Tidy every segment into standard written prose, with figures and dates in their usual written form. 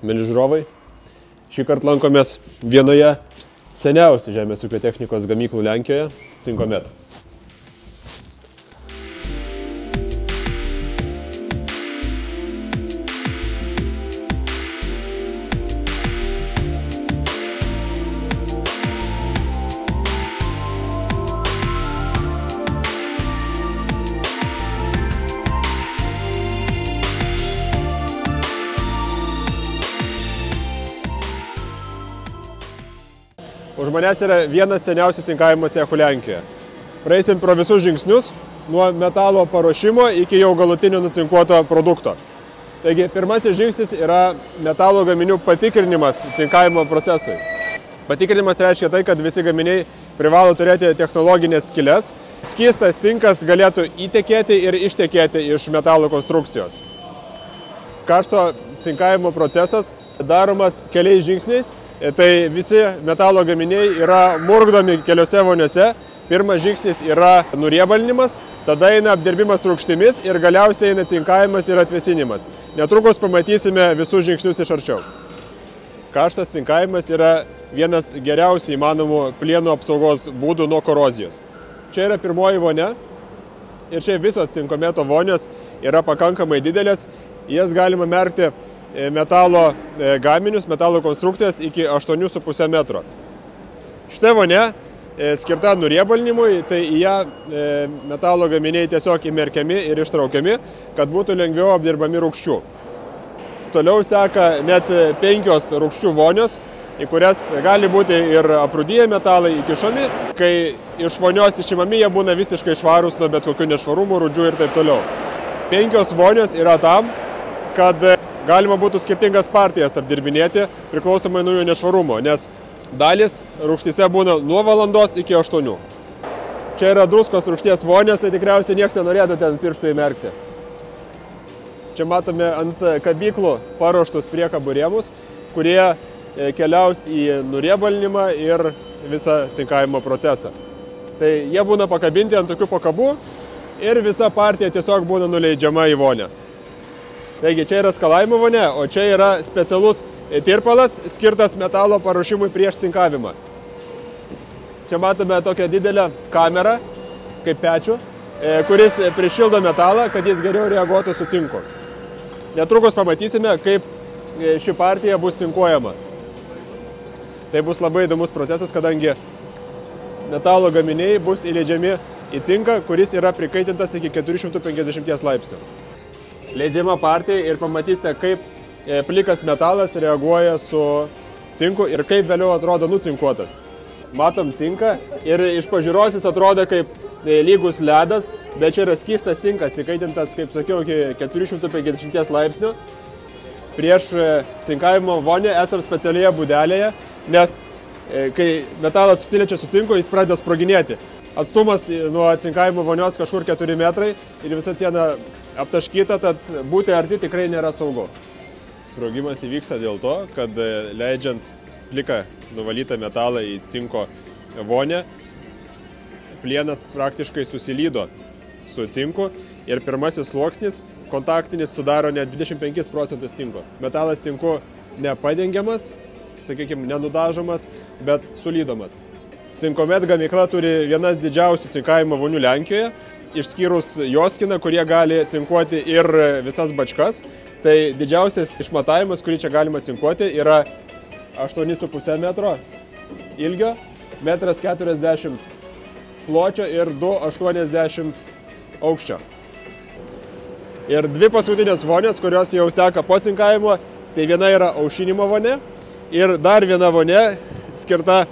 mėly žiūrovai. Šį kartą lankomės vienoje seniausių žemės ūkio technikos gamyklų Lenkijoje – Cinkomet. Už manęs yra vienas seniausių cinkavimo cechų Lenkijoje. Praeisim pro visus žingsnius, nuo metalo paruošimo iki jau galutinio nucinkuoto produkto. Taigi, pirmasis žingsnis yra metalo gaminių patikrinimas cinkavimo procesui. Patikrinimas reiškia tai, kad visi gaminiai privalo turėti technologinės skyles. Skystas cinkas galėtų įtekėti ir ištekėti iš metalo konstrukcijos. Karšto cinkavimo procesas daromas keliais žingsniais. Tai visi metalo gaminiai yra murkdomi keliose voniose. Pirmas žingsnis yra nuriebalinimas, tada eina apdirbimas rūgštimis ir galiausiai eina cinkavimas ir atvėsinimas. Netrukus pamatysime visus žingsnius iš arčiau. Karštas cinkavimas yra vienas geriausių įmanomų plieno apsaugos būdų nuo korozijos. Čia yra pirmoji vonia ir čia visos Cinkometo vonios yra pakankamai didelės. Jas galima merkti metalo gaminius, metalo konstrukcijas iki 8,5 metro. Šita vonia skirta nuriebalinimui, tai į ją metalo gaminiai tiesiog įmerkiami ir ištraukiami, kad būtų lengviau apdirbami rūgščių. Toliau seka net 5 rūgščių vonios, į kurias gali būti ir aprūdiję metalai įkišami. Kai iš vonios išimami, jie būna visiškai švarūs nuo bet kokių nešvarumų, rūdžių ir taip toliau. 5 vonios yra tam, kad galima būtų skirtingas partijas apdirbinėti priklausomai nuo jų nešvarumo, nes dalis rūgštyse būna nuo valandos iki 8. Čia yra druskos rūgšties vonės, tai tikriausiai niekas nenorėtų ten pirštų įmerkti. Čia matome ant kabyklų paruoštus priekabų rėmus, kurie keliaus į nuriebalinimą ir visą cinkavimo procesą. Tai jie būna pakabinti ant tokių pakabų ir visa partija tiesiog būna nuleidžiama į vonę. Taigi čia yra skalavimo vonia, o čia yra specialus tirpalas skirtas metalo paruošimui prieš cinkavimą. Čia matome tokią didelę kamerą, kaip pečių, kuris prišildo metalą, kad jis geriau reaguotų su cinku. Netrukus pamatysime, kaip ši partija bus cinkuojama. Tai bus labai įdomus procesas, kadangi metalo gaminiai bus įleidžiami į cinką, kuris yra prikaitintas iki 450 laipsnių. Leidžiama partija ir pamatysite, kaip plikas metalas reaguoja su cinku ir kaip vėliau atrodo nucinkuotas. Matom cinką ir iš pažiūros jis atrodo kaip lygus ledas, bet čia yra skystas cinkas, įkaitintas, kaip sakiau, iki 450 laipsnių. Prieš cinkavimo vonę esam specialioje būdelėje, nes kai metalas susiliečia su cinku, jis pradeda sproginėti. Atstumas nuo cinkavimo vonios kažkur 4 metrai ir visa siena aptaškyta, tad būti arti tikrai nėra saugu. Sprogimas įvyksta dėl to, kad leidžiant pliką nuvalytą metalą į cinko vonę, plienas praktiškai susilydo su cinku ir pirmasis sluoksnis kontaktinis sudaro net 25% cinko. Metalas cinku nepadengiamas, sakykime, nenudažomas, bet sulydomas. Cinkomet gamykla turi vienas didžiausių cinkavimo vonių Lenkijoje, išskyrus Joskiną, kurie gali cinkuoti ir visas bačkas. Tai didžiausias išmatavimas, kurį čia galima cinkuoti, yra 8,5 metro ilgio, 1,40 m pločio ir 2,80 aukščio. Ir dvi paskutinės vonios, kurios jau seka po cinkavimo, tai viena yra aušinimo vonia ir dar viena vonia skirta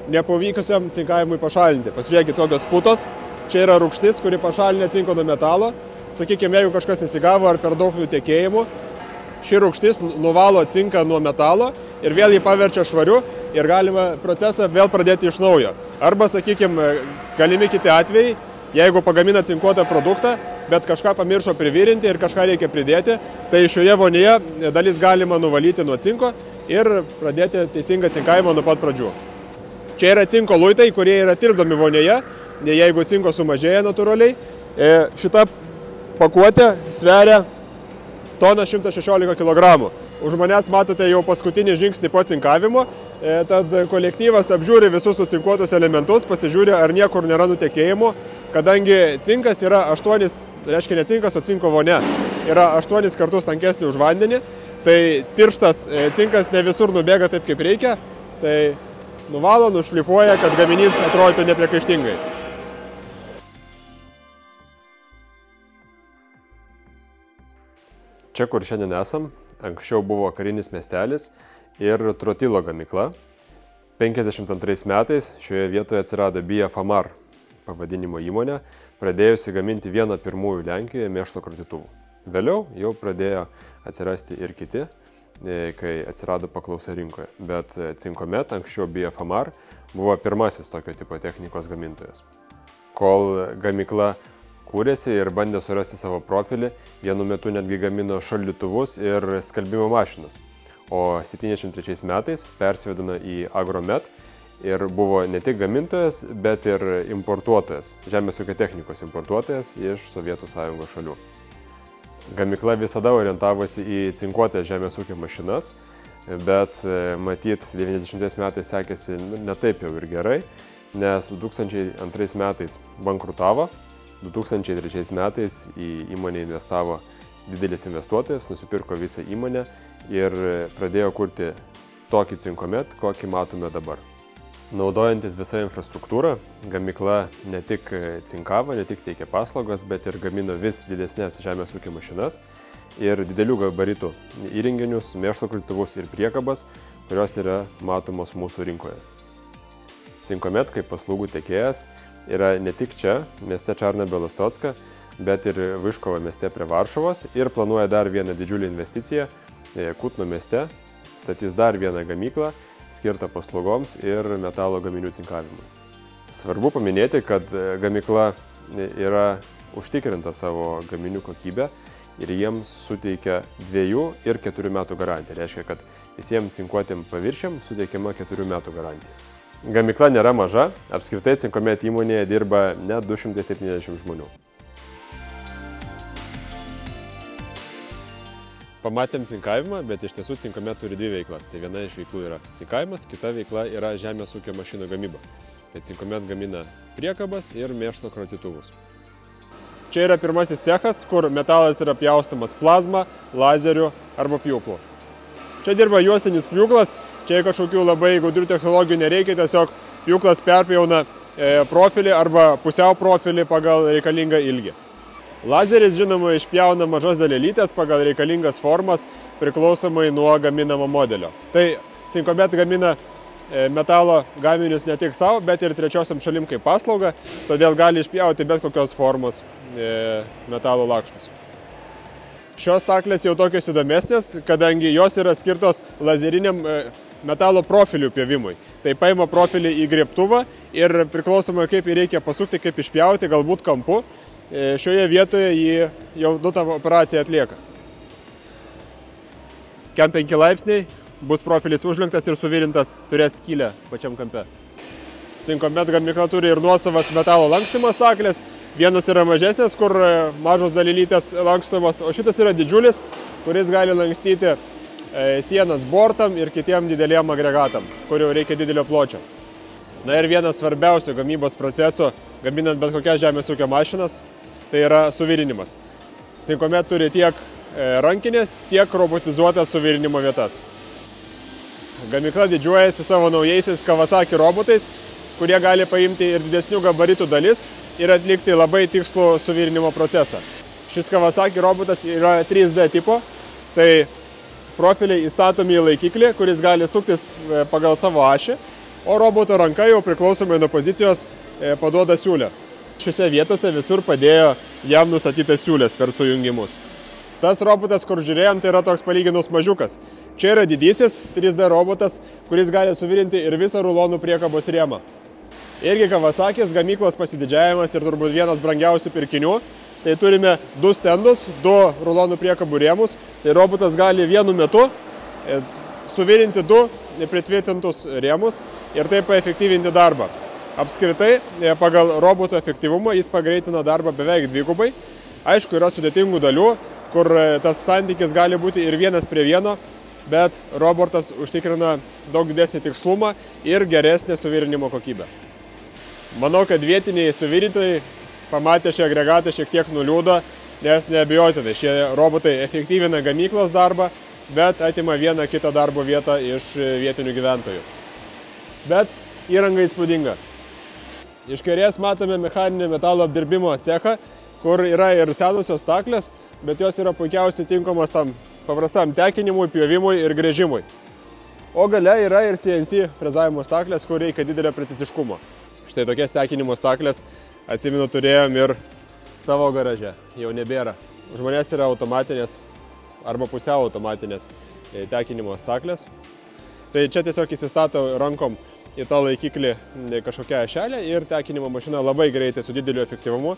nepavykusiam cinkavimui pašalinti. Pasižiūrėkit, tokios putos. Čia yra rūgštis, kuri pašalinė cinko nuo metalo. Sakykime, jeigu kažkas nesigavo ar per daug nutekėjimų, ši rūgštis nuvalo cinką nuo metalo ir vėl jį paverčia švariu ir galima procesą vėl pradėti iš naujo. Arba, sakykime, galimi kiti atvejai, jeigu pagamina cinkuotą produktą, bet kažką pamiršo privirinti ir kažką reikia pridėti, tai šioje vonėje dalis galima nuvalyti nuo cinko ir pradėti teisingą cinkavimą nuo pat pradžių. Čia yra cinko luitai, kurie yra tirpdomi vonėje. Jeigu cinko sumažėja natūraliai, šita pakuotė sveria 116 kg. Už manęs matote jau paskutinį žingsnį po cinkavimo, tad kolektyvas apžiūri visus sucinkuotus elementus, pasižiūri, ar niekur nėra nutekėjimo, kadangi cinkas yra 8, reiškia ne cinkas, o cinko vonia, yra 8 kartus tankesnį už vandenį, tai tirštas cinkas ne visur nubėga taip, kaip reikia, tai nuvalo, nušlifuoja, kad gaminys atrodytų nepriekaištingai. Čia, kur šiandien esam, anksčiau buvo karinis miestelis ir trotilo gamykla. 52 metais šioje vietoje atsirado BFAMAR pavadinimo įmonė, pradėjusi gaminti vieną pirmųjų Lenkijoje mėšlo kratytuvų. Vėliau jau pradėjo atsirasti ir kiti, kai atsirado paklausa rinkoje. Bet Cinkomet, anksčiau BFAMAR, buvo pirmasis tokio tipo technikos gamintojas. Kol gamykla kūrėsi ir bandė surasti savo profilį, vienu metu netgi gamino šaldytuvus ir skalbimo mašinas. O 73 metais persivadino į Agromet ir buvo ne tik gamintojas, bet ir importuotojas, žemės ūkio technikos importuotojas iš Sovietų Sąjungos šalių. Gamykla visada orientavosi į cinkuotę žemės ūkio mašinas, bet matyt 90 metais sekėsi ne taip jau ir gerai, nes 2002 metais bankrutavo. 2003 metais į įmonę investavo didelis investuotojas, nusipirko visą įmonę ir pradėjo kurti tokį Cinkomet, kokį matome dabar. Naudojantis visą infrastruktūrą, gamykla ne tik cinkavo, ne tik teikė paslaugas, bet ir gamino vis didesnės žemės ūkio mašinas ir didelių gabaritų įrenginius, mėšlo kratytuvus ir priekabas, kurios yra matomos mūsų rinkoje. Cinkomet kaip paslaugų tiekėjas yra ne tik čia, mieste Čarna-Belostocka, bet ir Vyškovo mieste prie Varšuvos ir planuoja dar vieną didžiulį investiciją. Kutno mieste statys dar vieną gamyklą skirtą paslaugoms ir metalo gaminių cinkavimui. Svarbu paminėti, kad gamykla yra užtikrinta savo gaminių kokybę ir jiems suteikia 2 ir 4 metų garantiją. Reiškia, kad visiems cinkuotiem paviršiam suteikiama 4 metų garantija. Gamykla nėra maža, apskritai Cinkomet įmonėje dirba net 270 žmonių. Pamatėm cinkavimą, bet iš tiesų Cinkomet turi 2 veiklas. Tai viena iš veiklų yra cinkavimas, kita veikla yra žemės ūkio mašinų gamyba. Tai Cinkomet gamina priekabas ir mėšlo kratytuvus. Čia yra pirmasis cechas, kur metalas yra pjaustomas plazma, lazeriu arba pjūklu. Čia dirba juostinis pjūklas. Čia kažkokių labai gudrių technologijų nereikia, tiesiog pjūklas perpjauna profilį arba pusiau profilį pagal reikalingą ilgį. Lazeris, žinoma, išpjauna mažas dalelytės pagal reikalingas formas priklausomai nuo gaminamo modelio. Tai Cinkomet gamina metalo gaminius ne tik savo, bet ir trečiosiam šalim kaip paslaugą, todėl gali išpjauti bet kokios formos metalo lakštus. Šios staklės jau tokios įdomesnės, kadangi jos yra skirtos lazeriniam metalo profilių pjovimui. Tai paima profilį į grėbtuvą ir priklausomai kaip jį reikia pasukti, kaip išpjauti, galbūt kampu, šioje vietoje jį jau tą operaciją atlieka. Kem 5 laipsniai, bus profilis užlenktas ir suvirintas, turės skylę pačiam kampe. Cinkomet gamykla turi ir nuosavas metalo lankstymo staklės. Vienas yra mažesnės, kur mažos dalelytės lankstomos, o šitas yra didžiulis, kuris gali lankstyti sienas bortam ir kitiem dideliem agregatam, kur jau reikia didelio pločio. Na ir vienas svarbiausių gamybos procesų, gaminant bet kokias žemės ūkio mašinas, tai yra suvirinimas. Cinkomet turi tiek rankinės, tiek robotizuotas suvirinimo vietas. Gamykla didžiuojasi savo naujaisiais Kawasaki robotais, kurie gali paimti ir didesnių gabaritų dalis ir atlikti labai tikslų suvirinimo procesą. Šis Kawasaki robotas yra 3D tipo, tai profiliai įstatomi į laikiklį, kuris gali suktis pagal savo ašį, o roboto ranka jau priklausomai nuo pozicijos paduoda siūlę. Šiose vietose visur padėjo jam nustatytas siūlės per sujungimus. Tas robotas, kur žiūrėjom, tai yra toks palyginus mažiukas. Čia yra didysis 3D robotas, kuris gali suvirinti ir visą rulonų priekabos rėmą. Irgi Kawasakis, gamyklos pasididžiavimas ir turbūt vienas brangiausių pirkinių. Tai turime 2 stendus, 2 rulonų priekabų rėmus. Tai robotas gali vienu metu suvirinti 2 pritvirtintus rėmus ir taip paefektyvinti darbą. Apskritai, pagal roboto efektyvumą jis pagreitina darbą beveik 2 Aišku, yra sudėtingų dalių, kur tas santykis gali būti ir 1:1, bet robotas užtikrina daug didesnį tikslumą ir geresnę suvirinimo kokybę. Manau, kad vietiniai suvirintojai pamatę šį agregatą šiek tiek nuliūdo, nes neabejotinai šie robotai efektyvina gamyklos darbą, bet atima vieną kitą darbo vietą iš vietinių gyventojų. Bet įranga įspūdinga. Iš kairės matome mechaninio metalo apdirbimo cechą, kur yra ir senosios staklės, bet jos yra puikiausiai tinkamos tam paprastam tekinimui, pjovimui ir gręžimui. O gale yra ir CNC frezavimo staklės, kur reikia didelio preciziškumo. Štai tokias tekinimo staklės, atsimenu, turėjom ir savo garaže, jau nebėra. Už manęs yra automatinės arba pusiau automatinės tekinimo staklės. Tai čia tiesiog įsistato rankom į tą laikiklį kažkokią ašelę ir tekinimo mašina labai greitai su dideliu efektyvumu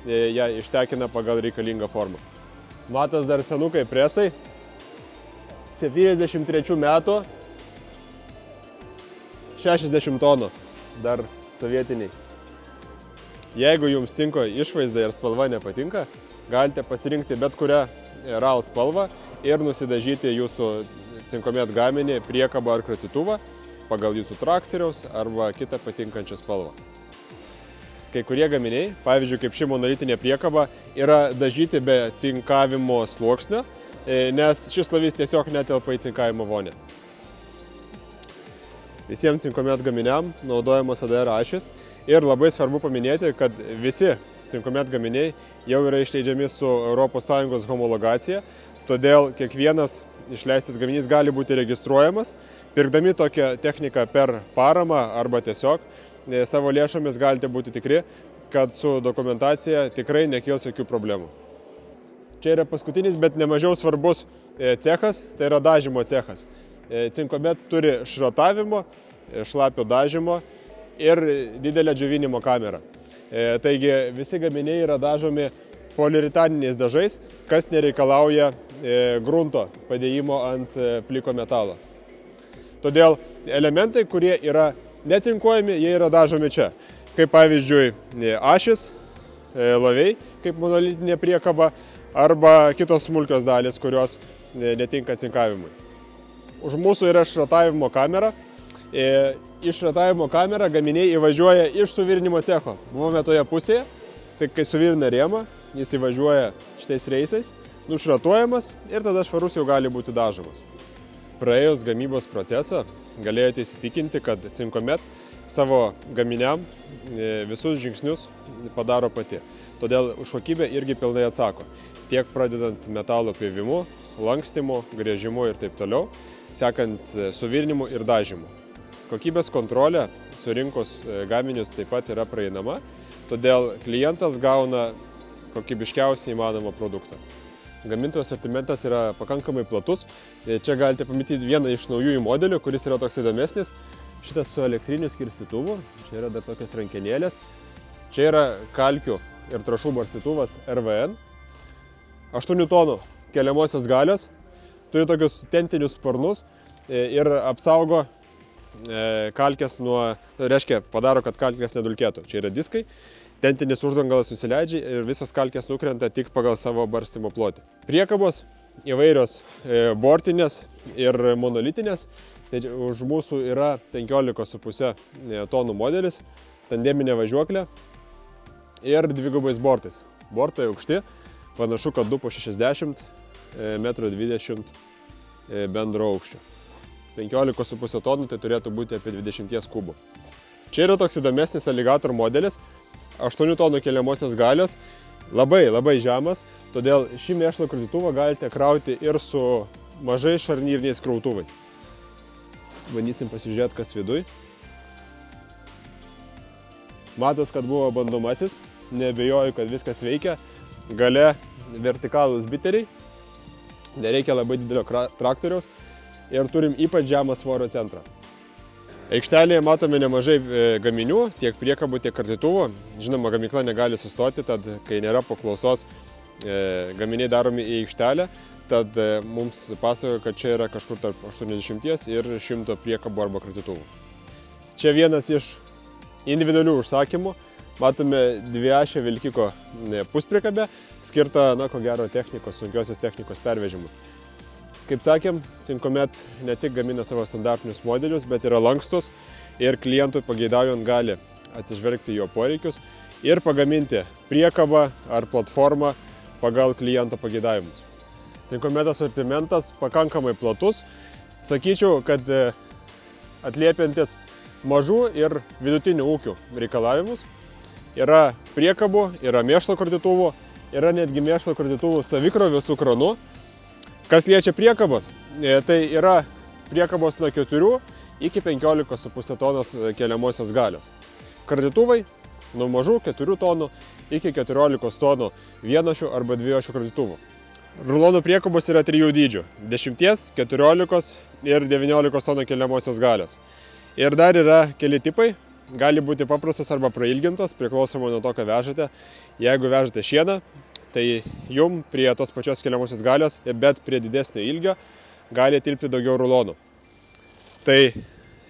ją ištekina pagal reikalingą formą. Matas dar senukai presai, 73 metų, 60 tonų, dar sovietiniai. Jeigu jums tinko išvaizda ir spalva nepatinka, galite pasirinkti bet kurią RAL spalvą ir nusidažyti jūsų Cinkomet gaminį, priekabą ar kratytuvą pagal jūsų traktoriaus arba kitą patinkančią spalvą. Kai kurie gaminiai, pavyzdžiui, kaip ši monolitinė priekaba, yra dažyti be cinkavimo sluoksnio, nes šis lovys tiesiog netelpa į cinkavimo vonę. Visiems Cinkomet gaminiam naudojamos ADR ašys ir labai svarbu paminėti, kad visi Cinkomet gaminiai jau yra išleidžiami su ES homologacija, todėl kiekvienas išleistas gaminys gali būti registruojamas. Pirkdami tokią techniką per paramą arba tiesiog savo lėšomis galite būti tikri, kad su dokumentacija tikrai nekils jokių problemų. Čia yra paskutinis, bet nemažiau svarbus cechas, tai yra dažymo cechas. Cinkomet turi šratavimo, šlapio dažymo ir didelę džiovinimo kamerą. Taigi visi gaminiai yra dažomi poliuretaniniais dažais, kas nereikalauja grunto padėjimo ant pliko metalo. Todėl elementai, kurie yra necinkuojami, jie yra dažomi čia. Kaip pavyzdžiui ašis, loviai, kaip monolitinė priekaba, arba kitos smulkios dalis, kurios netinka cinkavimui. Už mūsų yra šratavimo kamera. Iš šratavimo kamerą gaminiai įvažiuoja iš suvirinimo cecho. Buvome toje pusėje, tai kai suvirina rėmą, jis įvažiuoja šitais reisais, nušratuojamas ir tada švarus jau gali būti dažomas. Praėjus gamybos procesą galėjote įsitikinti, kad Cinkomet savo gaminiam visus žingsnius padaro pati. Todėl už kokybę irgi pilnai atsako. Tiek pradedant metalo pjovimu, lankstimu, gręžimu ir taip toliau, sekant suvirinimu ir dažymu. Kokybės kontrolė surinkus gaminius taip pat yra praeinama, todėl klientas gauna kokybiškiausiai įmanomą produktą. Gamintojo asortimentas yra pakankamai platus. Čia galite pamatyti vieną iš naujųjų modelių, kuris yra toks įdomesnis. Šitas su elektriniu skirstytuvu, čia yra dar tokios rankenėlės. Čia yra kalkių ir trąšų barstytuvas RVN. 8 tonų keliamosios galios, turi tokius tentinius sparnus ir apsaugo kalkės nuo, reiškia, padaro, kad kalkės nedulkėtų. Čia yra diskai, tentinis uždangalas nusileidžia ir visos kalkės nukrenta tik pagal savo barstymo plotį. Priekabos įvairios bortinės ir monolitinės, tai už mūsų yra 15,5 tonų modelis, tandeminė važiuoklė ir dvigubais bortais. Bortai aukšti, panašu, kad 2,60 m, 1,20 m bendro aukščio. 15,5 tonų tai turėtų būti apie 20 kubų. Čia yra toks įdomesnis Alligator modelis, 8 tonų keliamosios galios, labai žemas, todėl šį mėšlo kratytuvą galite krauti ir su mažai šarnyriniais krautuvais. Bandysim pasižiūrėti, kas viduj. Matos, kad buvo bandomasis, neabejoju, kad viskas veikia. Gale vertikalūs biteriai, nereikia labai didelio traktoriaus ir turim ypač žemą svorio centrą. Aikštelėje matome nemažai gaminių, tiek priekabų, tiek kratytuvų. Žinoma, gamykla negali sustoti, tad kai nėra paklausos, gaminiai daromi į aikštelę, tad mums pasakoja, kad čia yra kažkur tarp 80 ir 100 priekabų arba kratytuvų. Čia vienas iš individualių užsakymų. Matome dviašę vilkiko puspriekabę, skirtą, ko gero, sunkiosios technikos pervežimui. Kaip sakėm, Cincomet ne tik gamina savo standartinius modelius, bet yra lankstus ir klientui pageidaujant gali atsižvelgti jo poreikius ir pagaminti priekabą ar platformą pagal kliento pageidavimus. Cincomet asortimentas pakankamai platus, sakyčiau, kad atliepiantis mažų ir vidutinių ūkių reikalavimus. Yra priekabų, yra mėšlo kardytuvų, yra netgi mėšlo kardytuvų savikrovių su kranu. Kas liečia priekabas, tai yra priekabos nuo 4 iki 15,5 tonos keliamosios galios. Kardytuvai nuo mažų 4 tonų iki 14 tonų vienašių arba dviejošių kardytuvų. Rulonų priekabos yra 3 dydžių – 10, 14 ir 19 tonų keliamosios galios. Ir dar yra keli tipai, gali būti paprastos arba prailgintos, priklausomai nuo to, ką vežate. Jeigu vežate šieną, tai jum prie tos pačios keliamosios galios, bet prie didesnio ilgio gali tilpti daugiau rulonų. Tai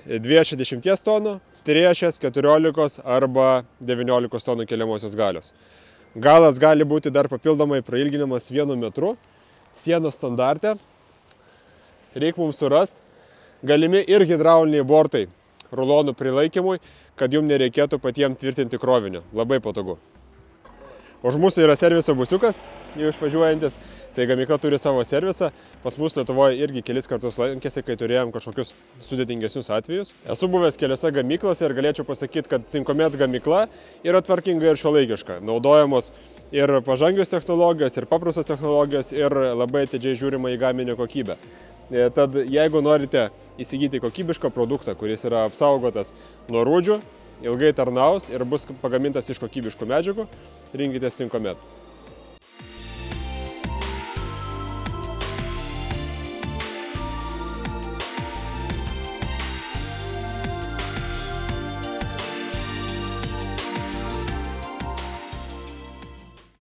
210 tonų, 3, 14 arba 19 tonų keliamosios galios. Galas gali būti dar papildomai prailginimas 1 metru, sienos standarte. Reikia mums surasti galimi ir hidrauliniai bortai rulonų prilaikymui, kad jums nereikėtų patiems tvirtinti krovinio. Labai patogu. Už mūsų yra serviso busiukas, jau išvažiuojantis, tai gamykla turi savo servisą. Pas mus Lietuvoje irgi kelis kartus lankėsi, kai turėjom kažkokius sudėtingesnius atvejus. Esu buvęs keliose gamyklose ir galėčiau pasakyti, kad Cincomet gamykla yra tvarkinga ir šiuolaikiška. Naudojamos ir pažangios technologijos, ir paprastos technologijos, ir labai atidžiai žiūrima į gaminio kokybę. Tad jeigu norite įsigyti kokybišką produktą, kuris yra apsaugotas nuo rūdžių, ilgai tarnaus ir bus pagamintas iš kokybiškų medžiagų, rinkitės Cincomet.